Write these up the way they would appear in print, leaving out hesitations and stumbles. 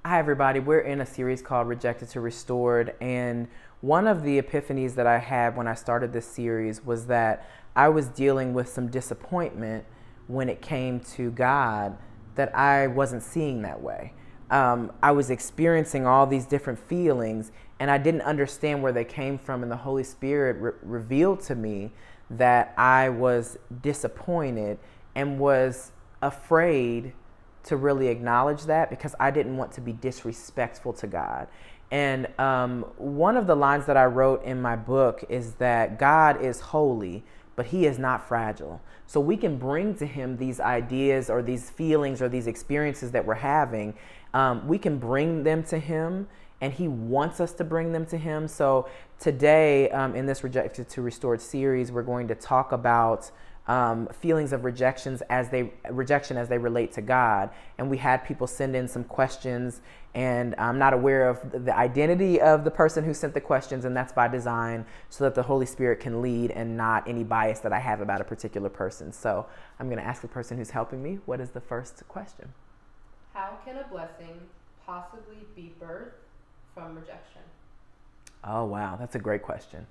Hi, everybody. We're in a series called Rejected to Restored. And one of the epiphanies that I had when I started this series was that I was dealing with some disappointment when it came to God that I wasn't seeing that way. I was experiencing all these different feelings and I didn't understand where they came from. And the Holy Spirit revealed to me that I was disappointed and was afraid to really acknowledge that because I didn't want to be disrespectful to God. And one of the lines that I wrote in my book is that God is holy, but he is not fragile. So we can bring to him these ideas or these feelings or these experiences that we're having. We can bring them to him and he wants us to bring them to him. So today in this Rejected to Restored series, we're going to talk about feelings of rejection as they relate to God. And we had people send in some questions, and I'm not aware of the identity of the person who sent the questions, and that's by design so that the Holy Spirit can lead and not any bias that I have about a particular person. So I'm going to ask the person who's helping me, what is the first question? How can a blessing possibly be birthed from rejection? Oh, wow. That's a great question.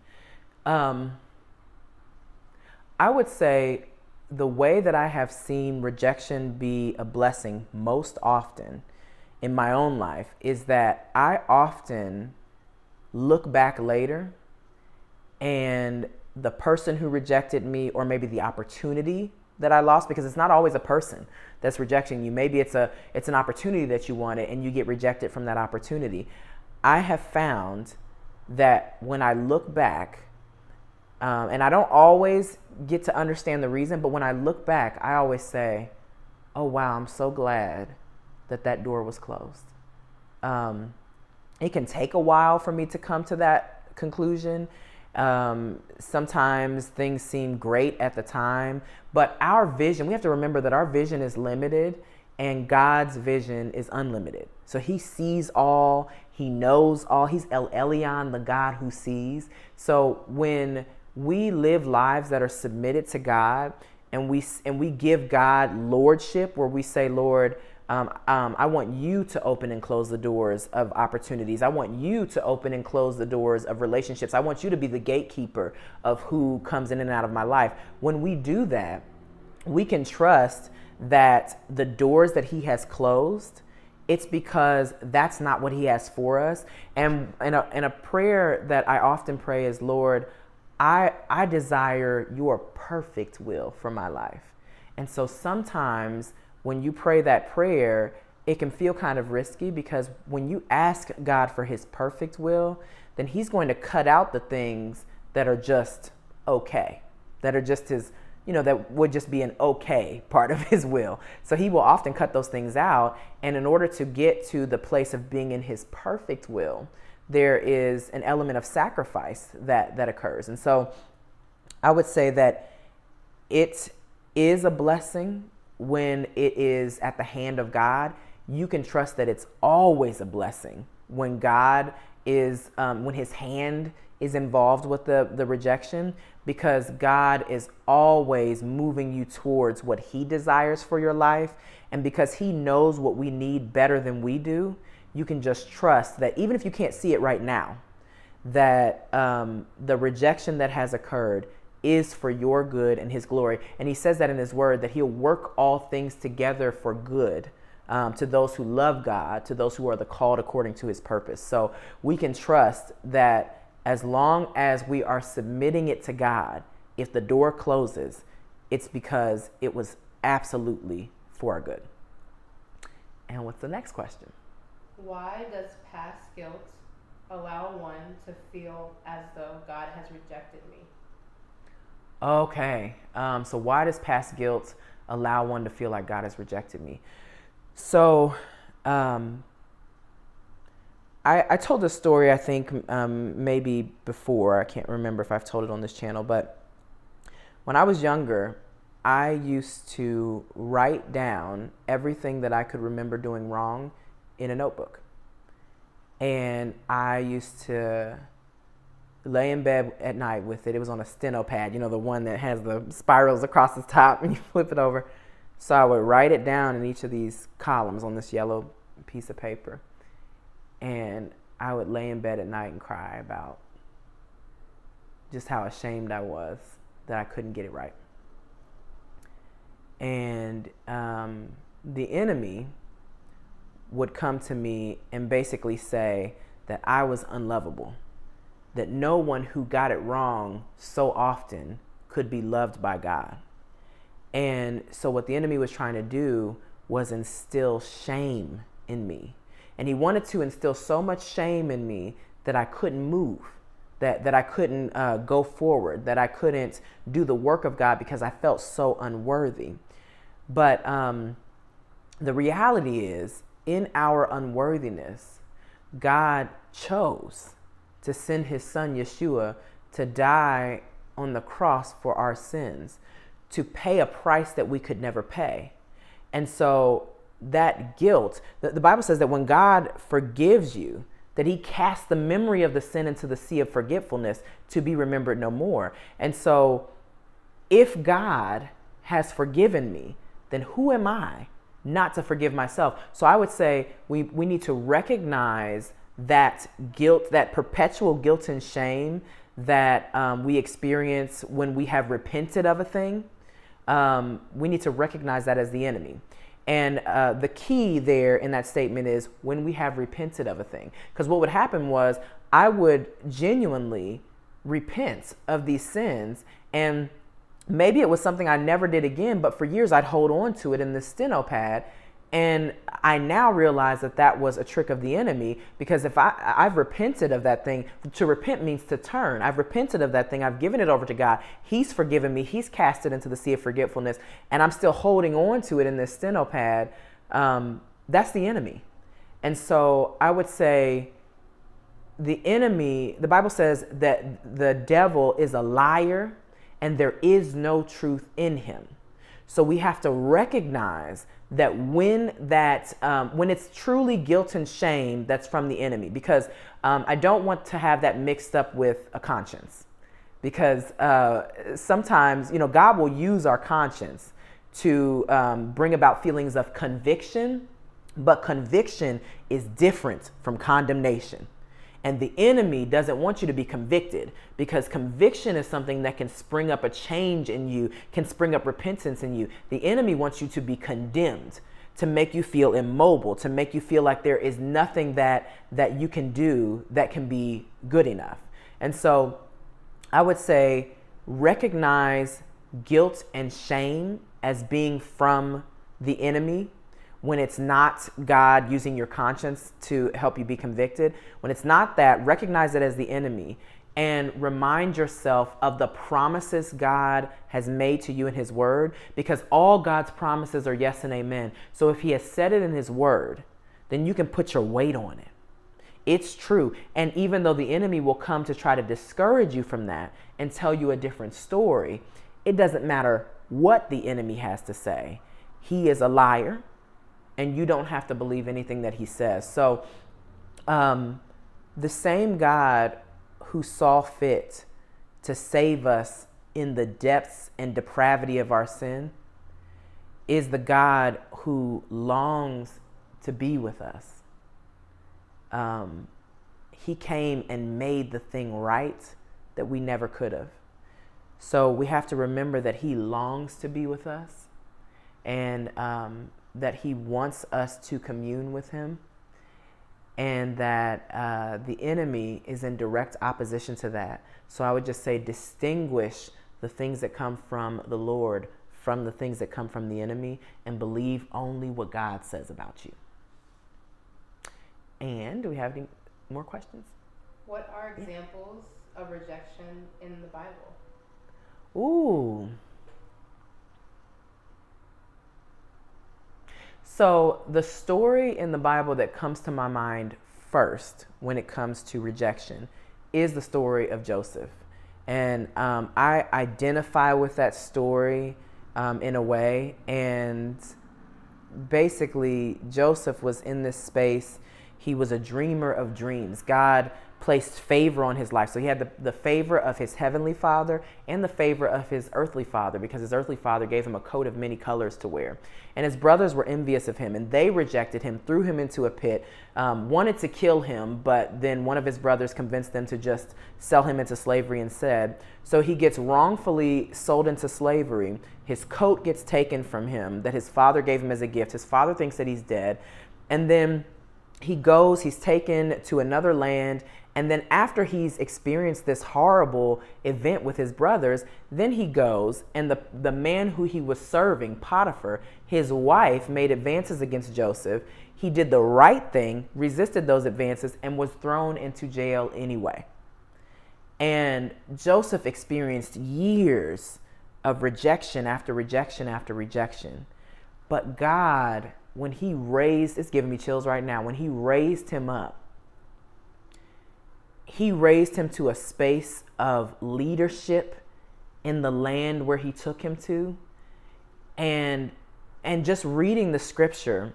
I would say the way that I have seen rejection be a blessing most often in my own life is that I often look back later and the person who rejected me, or maybe the opportunity that I lost, because it's not always a person that's rejecting you. Maybe it's an opportunity that you wanted and you get rejected from that opportunity. I have found that when I look back, and I don't always get to understand the reason, but when I look back, I always say, oh, wow, I'm so glad that that door was closed. It can take a while for me to come to that conclusion. Sometimes things seem great at the time, but our vision, we have to remember that our vision is limited and God's vision is unlimited. So he sees all, he knows all. He's El Elyon, the God who sees. So when we live lives that are submitted to God, and we give God lordship, where we say, Lord, I want you to open and close the doors of opportunities. I want you to open and close the doors of relationships. I want you to be the gatekeeper of who comes in and out of my life. When we do that, we can trust that the doors that he has closed, it's because that's not what he has for us. And in a prayer that I often pray is, Lord, I desire your perfect will for my life. And so sometimes when you pray that prayer, it can feel kind of risky, because when you ask God for his perfect will, then he's going to cut out the things that are just okay, that are just his, that would just be an okay part of his will. So he will often cut those things out. And in order to get to the place of being in his perfect will, there is an element of sacrifice that occurs. And so I would say that it is a blessing when it is at the hand of God. You can trust that it's always a blessing when God is, when his hand is involved with the rejection, because God is always moving you towards what he desires for your life. And because he knows what we need better than we do, you can just trust that even if you can't see it right now, that the rejection that has occurred is for your good and his glory. And he says that in his word, that he'll work all things together for good to those who love God, to those who are the called according to his purpose. So we can trust that as long as we are submitting it to God, if the door closes, it's because it was absolutely for our good. And what's the next question? Why does past guilt allow one to feel as though God has rejected me? Okay, so why does past guilt allow one to feel like God has rejected me? So I told this story, I think maybe before. I can't remember if I've told it on this channel, but when I was younger, I used to write down everything that I could remember doing wrong in a notebook. And I used to lay in bed at night with it. It was on a steno pad, the one that has the spirals across the top and you flip it over. So I would write it down in each of these columns on this yellow piece of paper. And I would lay in bed at night and cry about just how ashamed I was that I couldn't get it right. And the enemy would come to me and basically say that I was unlovable, that no one who got it wrong so often could be loved by God. And so what the enemy was trying to do was instill shame in me. And he wanted to instill so much shame in me that I couldn't move, that I couldn't go forward, that I couldn't do the work of God because I felt so unworthy. But the reality is, in our unworthiness, God chose to send his son Yeshua to die on the cross for our sins, to pay a price that we could never pay. And so that guilt, the Bible says that when God forgives you, that he casts the memory of the sin into the sea of forgetfulness to be remembered no more. And so if God has forgiven me, then who am I not to forgive myself? So I would say we need to recognize that guilt, that perpetual guilt and shame that we experience when we have repented of a thing. We need to recognize that as the enemy. And the key there in that statement is when we have repented of a thing. Because what would happen was I would genuinely repent of these sins, and maybe it was something I never did again, but for years I'd hold on to it in this steno pad. And I now realize that that was a trick of the enemy, because if I've repented of that thing, to repent means to turn. I've repented of that thing. I've given it over to God. He's forgiven me. He's cast it into the sea of forgetfulness. And I'm still holding on to it in this steno pad. That's the enemy. And so I would say the enemy, the Bible says that the devil is a liar and there is no truth in him. So we have to recognize that when it's truly guilt and shame, that's from the enemy, because I don't want to have that mixed up with a conscience, because sometimes, God will use our conscience to bring about feelings of conviction, but conviction is different from condemnation. And the enemy doesn't want you to be convicted, because conviction is something that can spring up a change in you, can spring up repentance in you. The enemy wants you to be condemned, to make you feel immobile, to make you feel like there is nothing that you can do that can be good enough. And so I would say recognize guilt and shame as being from the enemy. When it's not God using your conscience to help you be convicted, when it's not that, recognize it as the enemy and remind yourself of the promises God has made to you in his word, because all God's promises are yes and amen. So if he has said it in his word, then you can put your weight on it. It's true. And even though the enemy will come to try to discourage you from that and tell you a different story, it doesn't matter what the enemy has to say. He is a liar. And you don't have to believe anything that he says. So the same God who saw fit to save us in the depths and depravity of our sin is the God who longs to be with us. He came and made the thing right that we never could have. So we have to remember that he longs to be with us, and that he wants us to commune with him, and that the enemy is in direct opposition to that. So I would just say distinguish the things that come from the Lord from the things that come from the enemy, and believe only what God says about you. And do we have any more questions? What are examples of rejection in the Bible? Ooh. So the story in the Bible that comes to my mind first when it comes to rejection is the story of Joseph. And I identify with that story in a way. And basically, Joseph was in this space. He was a dreamer of dreams. God placed favor on his life. So he had the favor of his heavenly father and the favor of his earthly father, because his earthly father gave him a coat of many colors to wear. And his brothers were envious of him, and they rejected him, threw him into a pit, wanted to kill him, but then one of his brothers convinced them to just sell him into slavery instead. So he gets wrongfully sold into slavery. His coat gets taken from him that his father gave him as a gift. His father thinks that he's dead. And then he's taken to another land. And then after he's experienced this horrible event with his brothers, then he goes, and the man who he was serving, Potiphar, his wife, made advances against Joseph. He did the right thing, resisted those advances, and was thrown into jail anyway. And Joseph experienced years of rejection after rejection after rejection. But God, when he raised, it's giving me chills right now, when he raised him up, he raised him to a space of leadership in the land where he took him to. And just reading the scripture,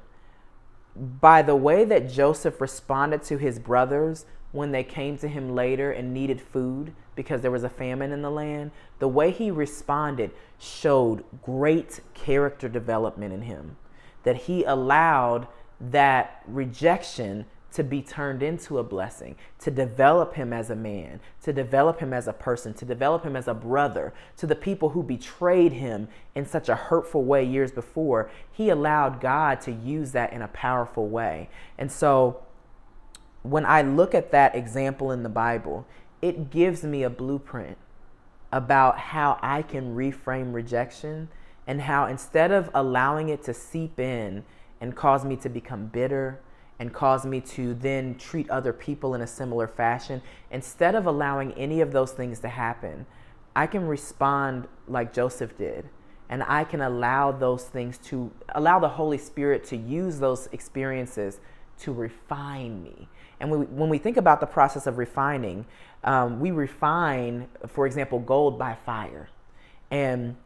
by the way that Joseph responded to his brothers when they came to him later and needed food because there was a famine in the land, the way he responded showed great character development in him. That he allowed that rejection to be turned into a blessing, to develop him as a man, to develop him as a person, to develop him as a brother to the people who betrayed him in such a hurtful way years before. He allowed God to use that in a powerful way. And so when I look at that example in the Bible, it gives me a blueprint about how I can reframe rejection, and how instead of allowing it to seep in and cause me to become bitter and cause me to then treat other people in a similar fashion, instead of allowing any of those things to happen, I can respond like Joseph did. And I can allow those things to, allow the Holy Spirit to use those experiences to refine me. And when we think about the process of refining, we refine, for example, gold by fire. And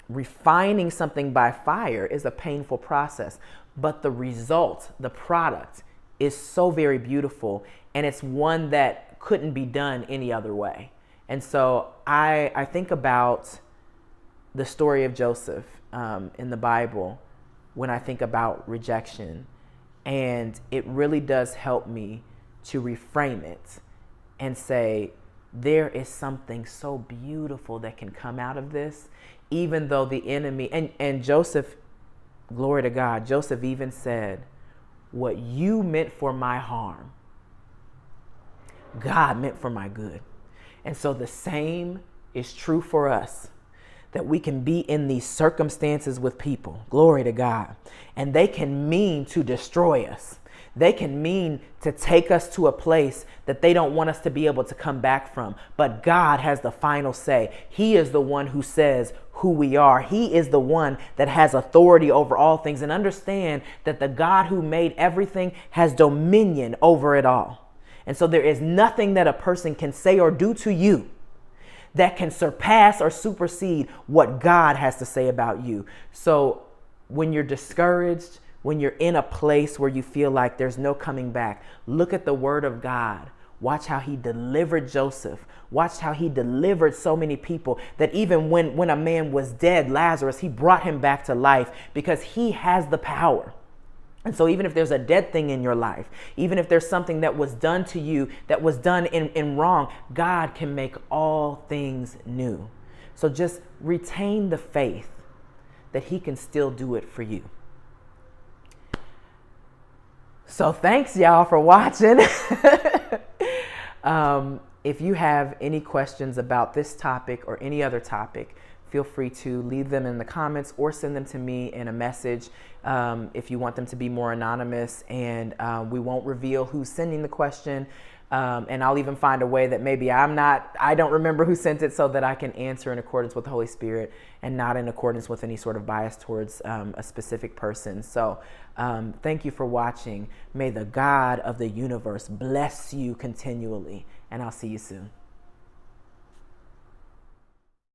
refining something by fire is a painful process, but the result, the product, is so very beautiful, and it's one that couldn't be done any other way. And so I think about the story of Joseph in the Bible when I think about rejection, and it really does help me to reframe it and say, there is something so beautiful that can come out of this, even though the enemy, and Joseph, glory to God, Joseph even said, what you meant for my harm, God meant for my good. And so the same is true for us, that we can be in these circumstances with people, glory to God, and they can mean to destroy us. They can mean to take us to a place that they don't want us to be able to come back from. But God has the final say. He is the one who says who we are. He is the one that has authority over all things. And understand that the God who made everything has dominion over it all. And so there is nothing that a person can say or do to you that can surpass or supersede what God has to say about you. So when you're discouraged, when you're in a place where you feel like there's no coming back, look at the word of God. Watch how he delivered Joseph. Watch how he delivered so many people, that even when a man was dead, Lazarus, he brought him back to life, because he has the power. And so even if there's a dead thing in your life, even if there's something that was done to you that was done in wrong, God can make all things new. So just retain the faith that he can still do it for you. So thanks, y'all, for watching. If you have any questions about this topic or any other topic, feel free to leave them in the comments or send them to me in a message if you want them to be more anonymous, and we won't reveal who's sending the question. And I'll even find a way that maybe I don't remember who sent it, so that I can answer in accordance with the Holy Spirit and not in accordance with any sort of bias towards a specific person. So thank you for watching. May the God of the universe bless you continually, and I'll see you soon.